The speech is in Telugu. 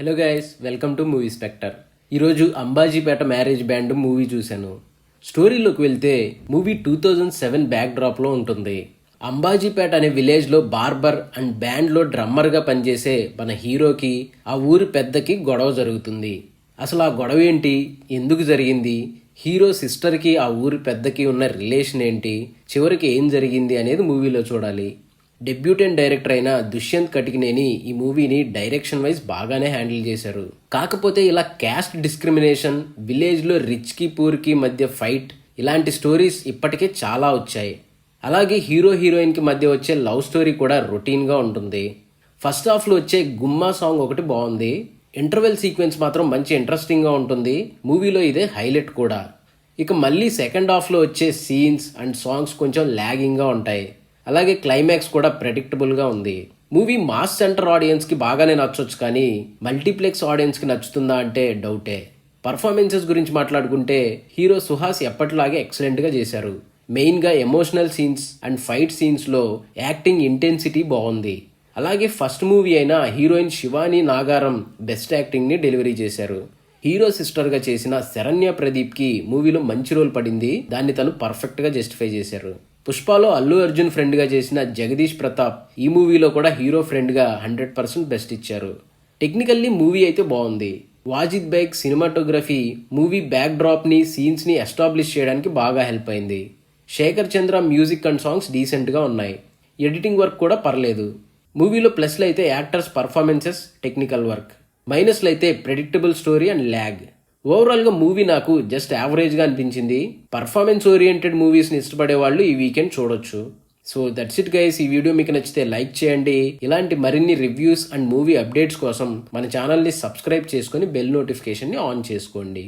Hello guys, welcome to movie spectre. ఈరోజు అంబాజీపేట మ్యారేజ్ బ్యాండ్ మూవీ చూశాను. స్టోరీలోకి వెళ్తే మూవీ 2007 బ్యాక్ డ్రాప్లో ఉంటుంది. అంబాజీపేట అనే విలేజ్లో బార్బర్ అండ్ బ్యాండ్లో డ్రమ్మర్గా పనిచేసే మన హీరోకి ఆ ఊరి పెద్దకి గొడవ జరుగుతుంది. అసలు ఆ గొడవ ఏంటి, ఎందుకు జరిగింది, హీరో సిస్టర్కి ఆ ఊరి పెద్దకి ఉన్న రిలేషన్ ఏంటి, చివరికి ఏం జరిగింది అనేది మూవీలో చూడాలి. డెబ్యూటెంట్ డైరెక్టర్ అయిన దుష్యంత్ కటికినేని ఈ మూవీని డైరెక్షన్ వైజ్ బాగానే హ్యాండిల్ చేశారు. కాకపోతే ఇలా క్యాస్ట్ డిస్క్రిమినేషన్, విలేజ్లో రిచ్కి పూర్కి మధ్య ఫైట్, ఇలాంటి స్టోరీస్ ఇప్పటికే చాలా వచ్చాయి. అలాగే హీరో హీరోయిన్కి మధ్య వచ్చే లవ్ స్టోరీ కూడా రొటీన్గా ఉంటుంది. ఫస్ట్ హాఫ్లో వచ్చే గుమ్మా సాంగ్ ఒకటి బాగుంది. ఇంటర్వెల్ సీక్వెన్స్ మాత్రం మంచి ఇంట్రెస్టింగ్గా ఉంటుంది. మూవీలో ఇదే హైలైట్ కూడా. ఇక మళ్ళీ సెకండ్ హాఫ్లో వచ్చే సీన్స్ అండ్ సాంగ్స్ కొంచెం ల్యాగింగ్గా ఉంటాయి. అలాగే క్లైమాక్స్ కూడా ప్రెడిక్టబుల్గా ఉంది. మూవీ మాస్ సెంటర్ ఆడియన్స్కి బాగానే నచ్చొచ్చు, కానీ మల్టీప్లెక్స్ ఆడియన్స్కి నచ్చుతుందా అంటే డౌటే. పర్ఫార్మెన్సెస్ గురించి మాట్లాడుకుంటే హీరో సుహాస్ ఎప్పటిలాగే ఎక్సలెంట్గా చేశారు. మెయిన్గా ఎమోషనల్ సీన్స్ అండ్ ఫైట్ సీన్స్లో యాక్టింగ్ ఇంటెన్సిటీ బాగుంది. అలాగే ఫస్ట్ మూవీ అయిన హీరోయిన్ శివాని నాగారం బెస్ట్ యాక్టింగ్ని డెలివరీ చేశారు. హీరో సిస్టర్గా చేసిన శరణ్య ప్రదీప్కి మూవీలో మంచి రోల్ పడింది. దాన్ని తను పర్ఫెక్ట్గా జస్టిఫై చేశారు. పుష్పలో అల్లు అర్జున్ ఫ్రెండ్గా చేసిన జగదీష్ ప్రతాప్ ఈ మూవీలో కూడా హీరో ఫ్రెండ్గా 100% బెస్ట్ ఇచ్చారు. టెక్నికల్లీ మూవీ అయితే బాగుంది. వాజిద్ బైక్ సినిమాటోగ్రఫీ మూవీ బ్యాక్ డ్రాప్ని, సీన్స్ని ఎస్టాబ్లిష్ చేయడానికి బాగా హెల్ప్ అయింది. Sekhar Chandra music and songs డీసెంట్గా ఉన్నాయి. ఎడిటింగ్ వర్క్ కూడా పర్లేదు. మూవీలో ప్లస్లు అయితే యాక్టర్స్ పర్ఫార్మెన్సెస్, టెక్నికల్ వర్క్. మైనస్లు అయితే ప్రెడిక్టబుల్ స్టోరీ అండ్ ల్యాగ్. ఓవరాల్గా మూవీ నాకు జస్ట్ యావరేజ్గా అనిపించింది. పర్ఫార్మెన్స్ ఓరియంటెడ్ మూవీస్ని ఇష్టపడే వాళ్ళు ఈ వీకెండ్ చూడొచ్చు. So that's it guys. ఈ వీడియో మీకు నచ్చితే లైక్ చేయండి. ఇలాంటి మరిన్ని రివ్యూస్ అండ్ మూవీ అప్డేట్స్ కోసం మన ఛానల్ని సబ్స్క్రైబ్ చేసుకొని బెల్ నోటిఫికేషన్ని ఆన్ చేసుకోండి.